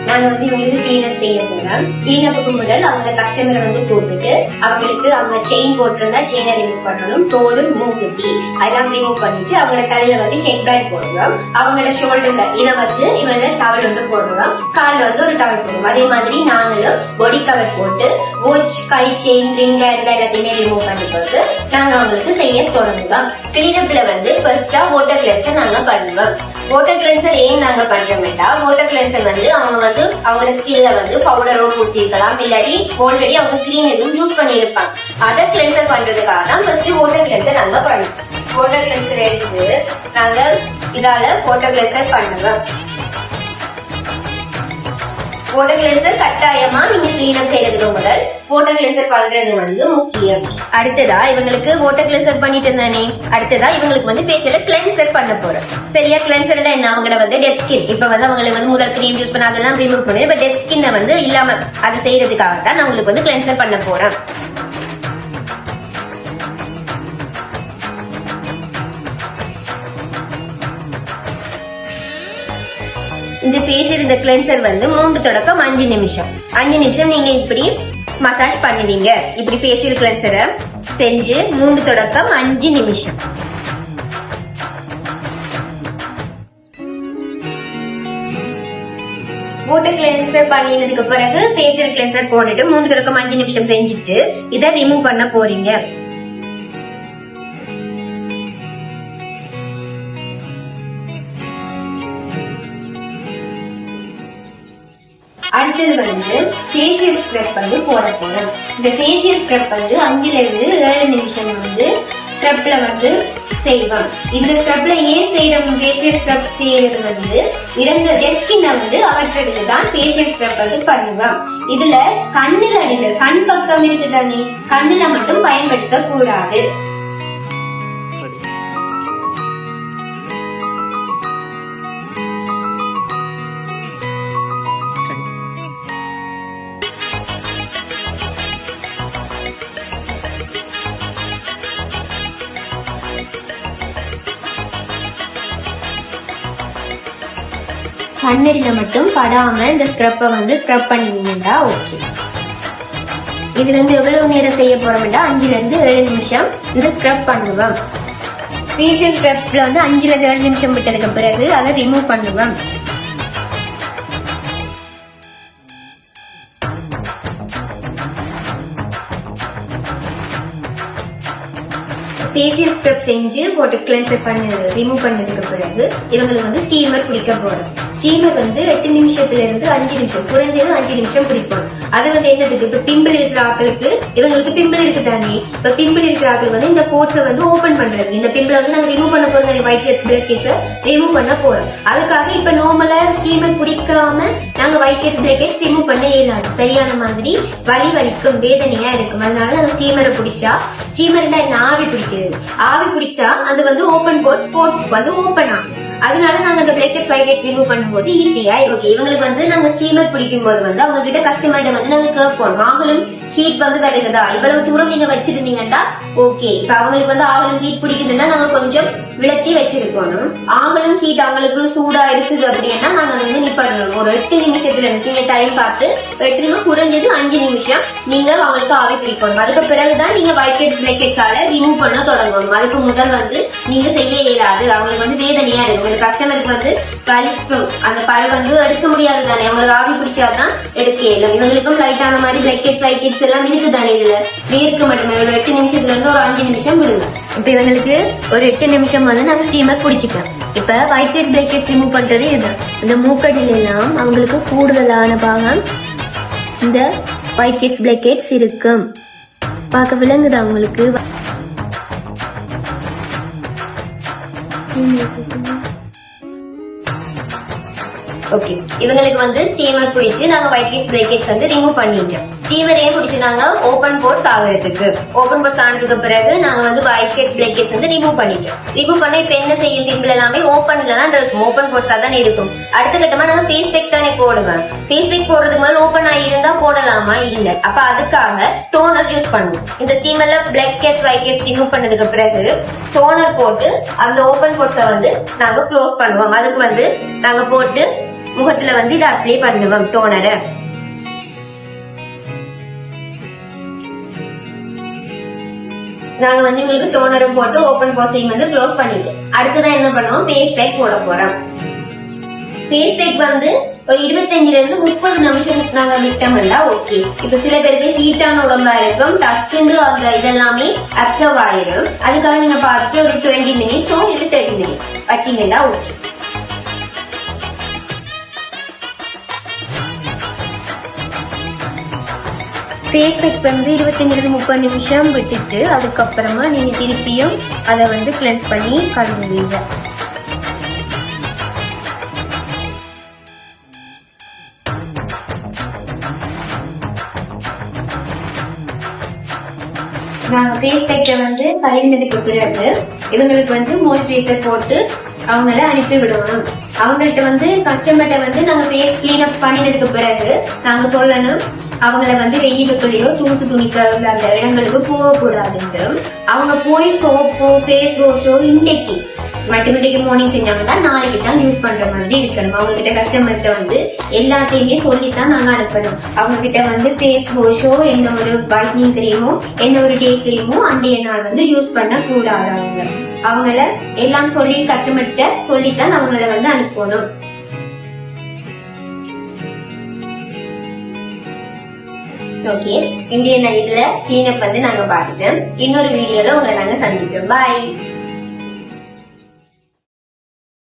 நாங்க வந்து இவங்களுக்கு கிளீனப் செய்ய போறோம். கிளீனப்புக்கு முதல் அவங்க கஸ்டமரை வந்து கூப்பிட்டு அவங்களுக்கு அவங்க செயின் போட்டிருந்தா செயினை ரிமூவ் பண்ணணும், தோடு, மூக்குத்தி அதெல்லாம் ரிமூவ் பண்ணிட்டு அவங்களோட தலையில வந்து ஹெட் பேண்ட் போடுவோம், அவங்களோட ஷோல்டர்ல இதை வந்து இவங்க டவல் வந்து போடுவோம், காலில் வந்து ஒரு டவல் போடுவோம். அதே மாதிரி நாங்களும் பாடி கவர் போட்டு வாட்ச், கை, செயின், ரிங் எல்லாத்தையுமே ரிமூவ் பண்ணி போட்டு நாங்க அவங்களுக்கு செய்ய தொடங்குவோம். கிளீனப்ல வந்து ஃபர்ஸ்டா வாட்டர் கிளென்சர் நாங்க பண்ணுவோம். வாட்டர் கிளென்சர் ஏன் நாங்க பண்றோம்னா, வாட்டர் கிளென்சர் வந்து அவங்க வந்து அவங்களோட ஸ்கின்ல வந்து பவுடரோ பூசிக்கலாம், இல்லாட்டி ஆல்ரெடி அவங்க கிரீம் எதுவும் யூஸ் பண்ணி இருப்பாங்க. அதை கிளென்சர் பண்றதுக்காக தான் ஃபர்ஸ்ட் வாட்டர் கிளென்சர் நாங்க பண்ணுவோம். வாட்டர் கிளென்சர் எடுத்து நாங்க இதால வாட்டர் கிளென்சர் பண்ணுவோம். வாட்டர் கிளென்சர் கட்டாயமா நீங்க கிளீனப் செய்யறதுக்கு முதல் வாட்டர் கிளென்சர் பண்றது வந்து முக்கியம். அடுத்ததா இவங்களுக்கு வாட்டர் கிளென்சர் பண்ணிட்டு தானே, அடுத்ததா இவங்களுக்கு வந்து ஃபேஷியல கிளென்சர் பண்ண போறோம். சரியா? கிளென்சர் என்ன, அவங்கள வந்து டெட் ஸ்கின், இப்ப வந்து அவங்களுக்கு வந்து முதல் கிரீம் யூஸ் பண்ண அதெல்லாம் ரிமூவ் பண்ணுவேன். இப்ப டெட் ஸ்கின்னை வந்து இல்லாம அதை செய்யறதுக்காக தான் நான் உங்களுக்கு வந்து கிளென்சர் பண்ண போறேன். இந்த ஃபேஷியல் இந்த கிளென்சர் வந்து 3 தொடக்கம் 5 நிமிஷம் 5 நிமிஷம் நீங்க இப்படி மசாஜ் பண்ணுவீங்க. இப்படி ஃபேஷியல் கிளென்சரை செஞ்சு 3 தொடக்கம் 5 நிமிஷம். வாட்டர் கிளென்சர் பண்ணினதுக்கு பிறகு ஃபேஷியல் கிளென்சர் போட்டுட்டு 3 தொடக்கம் 5 நிமிஷம் செஞ்சுட்டு இதை ரிமூவ் பண்ண போறீங்க. அடுத்தது வந்து ஃபேஷியல் ஸ்க்ரப் வந்து போட போறோம். இந்த ஃபேஷியல் ஸ்க்ரப் வந்து 5 இருந்து 7 நிமிஷம் வந்து ஸ்க்ரப்ல வந்து செய்வோம். இந்த ஸ்க்ரப்ல ஏன் செய்யறோம்? ஃபேஷியல் ஸ்க்ரப் செய்யறது வந்து இறந்த டெட் ஸ்கின்னை வந்து அகற்றதுக்கு தான் ஃபேஷியல் ஸ்க்ரப் வந்து பண்ணுவோம். இதுல கண்ணுல அடியில கண் பக்கம் இருக்குதானே, கண்ணுல மட்டும் பயன்படுத்த கூடாது. கண்ணடியில மட்டும் படாம இந்த ஸ்க்ரப்பை வந்து ஸ்க்ரப் பண்ணினீங்கன்னா ஓகே. இது வந்து எவ்வளவு நேரம் செய்ய போறோம்னா 5 இருந்து 7 நிமிஷம் இந்த ஸ்க்ரப் பண்ணுவோம். ஃபேஷியல் ஸ்க்ரப்ல வந்து 5 இருந்து 7 நிமிஷம் விட்டதுக்கு பிறகு அதை ரிமூவ் பண்ணுவோம். ஃபேஷியல் ஸ்க்ரப் செஞ்சு போட்டு கிளென்சர் பண்ணது ரிமூவ் பண்ணதுக்கு பிறகு இவங்களுக்கு வந்து ஸ்டீமர் பிடிக்க போறோம். ஸ்டீமர் வந்து 8 நிமிஷத்துல இருந்து 5 நிமிஷம், குறைஞ்சது 5 நிமிஷம் பிடிக்கும். அது வந்து என்னதுக்கு, இப்ப பிம்பிள் இருக்கிற ஆட்களுக்கு, இவங்களுக்கு பிம்பிள் இருக்கு தானே, இப்ப பிம்பிள் இருக்கிற ஆட்களுக்கு வந்து இந்த போர்ட்ஸை வந்து ஓபன் பண்றது, இந்த பிம்பிளை வந்து நாங்க ரிமூவ் பண்ண போறோம், ஒயிட் ஹெட்ஸ், பிளாக் ஹெட்ஸை ரிமூவ் பண்ண போறோம். அதுக்காக இப்ப நார்மலா ஸ்டீமர் பிடிக்காம நாங்க white heads, black heads remove பண்ண இயலாது. சரியான மாதிரி வலி வலிக்கும், வேதனையா இருக்கும். அதனால நாங்க ஸ்டீமரை பிடிச்சா, ஸ்டீமர்னா என்ன, ஆவி பிடிக்கிறது, ஆவி பிடிச்சா அது வந்து ஓபன் போர்ட்ஸ் வந்து ஓபன் ஆகும். அதனால நாங்க அந்த black heads, white heads remove பண்ணும்போது ஈஸியா ஓகே. இவங்களுக்கு வந்து நாங்க ஸ்டீமர் பிடிக்கும் போது வந்து அவங்க கிட்ட கஸ்டமர்கிட்ட வந்து நாங்க கேட்போம், ஆகலும் ஹீட் வந்து வருகுதா, இவ்வளவு தூரம் நீங்க வச்சிருந்தீங்கன்னா ஓகே. இப்ப அவங்களுக்கு வந்து ஆகலும் ஹீட் பிடிக்குதுன்னா நாங்க கொஞ்சம் விளத்தி வச்சிருக்கணும். ஆகலும் ஹீட் அவங்களுக்கு சூடா இருக்குது அப்படின்னா நாங்க வந்து நிப்பாட்டணும். ஒரு 8 நிமிஷத்துல இருந்து நீங்க டைம் பார்த்து 8 நிமிஷம், குறைஞ்சது 5 நிமிஷம் நீங்க அவங்களுக்கு ஆவி பிடிக்கணும். அதுக்கு பிறகுதான் நீங்க ஒயிட் ஹெட்ஸ், பிளாக் ஹெட்ஸால ரிமூவ் பண்ண தொடங்கணும். அதுக்கு முதல் வந்து நீங்க செய்ய இயலாது. அவங்களுக்கு வந்து வேதனையா இருக்கும். கஸ்டமருக்கு வந்து வலிக்கும், அந்த பரு வந்து எடுக்க முடியாது தானே, அவங்களுக்கு ஆவி பிடிச்சாதான் எடுக்க இயலும். இவங்களுக்கும் லைட்டான மாதிரி பிளாக் ஹெட்ஸ், ஒயிட் ஹெட்ஸ் எல்லாம் இருக்கு தானே, இதுல வேர்க்க மட்டுமே. ஒரு 8 நிமிஷத்துல இருந்து ஒரு 5 நிமிஷம் விடுங்க. இப்ப இவங்களுக்கு ஒரு 8 நிமிஷம் வந்து நாங்க ஸ்டீமர் பிடிச்சிட்டோம். இப்ப white heads, black heads remove பண்றது இதுதான். இந்த மூக்கடியில எல்லாம் அவங்களுக்கு கூடுதலான பாகம் இந்த ஒயிட் ஹெட்ஸ், பிளாக் ஹெட்ஸ் இருக்கும். பார்க்க விளங்குது அவங்களுக்கு. ஓகே, இவங்களுக்கு வந்து ஸ்டீமர் பிடிச்சு நாங்க ஒயிட் ஹெட்ஸ், பிளாக் ஹெட்ஸ் வந்து ரிமூவ் பண்ணிட்டோம். ஸ்டீமர் ஏன் பிடிச்சு நாங்க ஓபன் போர்ட்ஸ் ஆகிறதுக்கு, ஓபன் போர்ட்ஸ் ஆனதுக்கு பிறகு நாங்க வந்து ஒயிட் ஹெட்ஸ், பிளாக் ஹெட்ஸ் வந்து ரிமூவ் பண்ணிட்டோம். ரிமூவ் பண்ண இப்ப என்ன செய்யும், பிம்பிள் எல்லாமே ஓபன்ல தான் இருக்கும், ஓபன் போர்ட்ஸா தான் இருக்கும். அடுத்த கட்டமா நாங்க ஃபேஸ் பேக் தானே போடுவேன். ஃபேஸ் பேக் போடுறதுக்கு மேல ஓபன் ஆகியிருந்தா போடலாமா, இல்ல. அப்ப அதுக்காக டோனர் யூஸ் பண்ணுவோம். இந்த ஸ்டீமர்ல black heads, white heads remove பண்ணதுக்கு பிறகு டோனர் போட்டு அந்த ஓபன் போர்ட்ஸை வந்து நாங்க க்ளோஸ் பண்ணுவோம். அதுக்கு வந்து நாங்க போட்டு முகத்துல வந்து இதை அப்ளை பண்ணுவோம் டோனரை. நாங்க வந்து உங்களுக்கு டோனரும் போட்டு ஓபன் போர்ஸையும் வந்து க்ளோஸ் பண்ணிட்டோம். அடுத்ததான் என்ன பண்ணுவோம், ஃபேஸ் பேக் போட போறோம். ஃபேஸ் பேக் வந்து ஒரு 25 இருந்து 30 நிமிஷம் நாங்க விட்டோம்னா ஓகே. இப்ப சில பேருக்கு ஹீட்டான உடம்பா இருக்கும், டக்குன்னு அந்த இதெல்லாமே அப்சர்வ் ஆயிரும். அதுக்காக நீங்க பார்த்துட்டு ஒரு 20 மினிட்ஸ் இல்ல 30 மினிட்ஸ் வச்சீங்கன்னா ஓகே. ஃபேஸ் பேக் வந்து 25 இருந்து 30 நிமிஷம் விட்டுட்டு அதுக்கப்புறமா நீங்க திருப்பியும் அதை வந்து கிளென்ஸ் பண்ணி கழுவுவீங்க. நாங்க ஃபேஸ் பேக்கை வந்து கழுவினதுக்கு பிறகு இவங்களுக்கு வந்து மாய்ஸ்சரைசர் போட்டு அவங்கள அனுப்பி விடணும். அவங்கள்ட்ட வந்து கஸ்டமர்கிட்ட வந்து நாங்க ஃபேஸ் கிளீன் அப் பண்ணினதுக்கு பிறகு நாங்க சொல்லணும் அவங்கள வந்து வெயிலுக்குள்ளேயோ தூசு துணிக்க அந்த இடங்களுக்கு போகக்கூடாதுன்னு. அவங்க போய் சோப்போ ஃபேஸ் வாஷோ இன்னைக்கு மட்டுமிட்டைக்கு மார்னிங் செஞ்சாங்கன்னா நாளைக்கு தான் யூஸ் பண்ற மாதிரி இருக்கணும். அவங்க கிட்ட கஸ்டமர்கிட்ட வந்து எல்லாத்தையுமே சொல்லித்தான் நாங்க அனுப்பணும். அவங்க கிட்ட வந்து ஃபேஸ் வாஷோ என்ன ஒரு வைட்னிங் கிரீமோ என்ன ஒரு டே கிரீமோ அன்றைய நாள் வந்து யூஸ் பண்ண கூடாது. அவங்கள எல்லாம் சொல்லி கஸ்டமர்கிட்ட சொல்லித்தான் அவங்கள வந்து அனுப்பணும். ஓகே, இந்திய இதுல கிளீனப் வந்து நாங்க பார்த்துட்டோம். இன்னொரு வீடியோல உங்களை நாங்க சந்திப்போம். பாய்.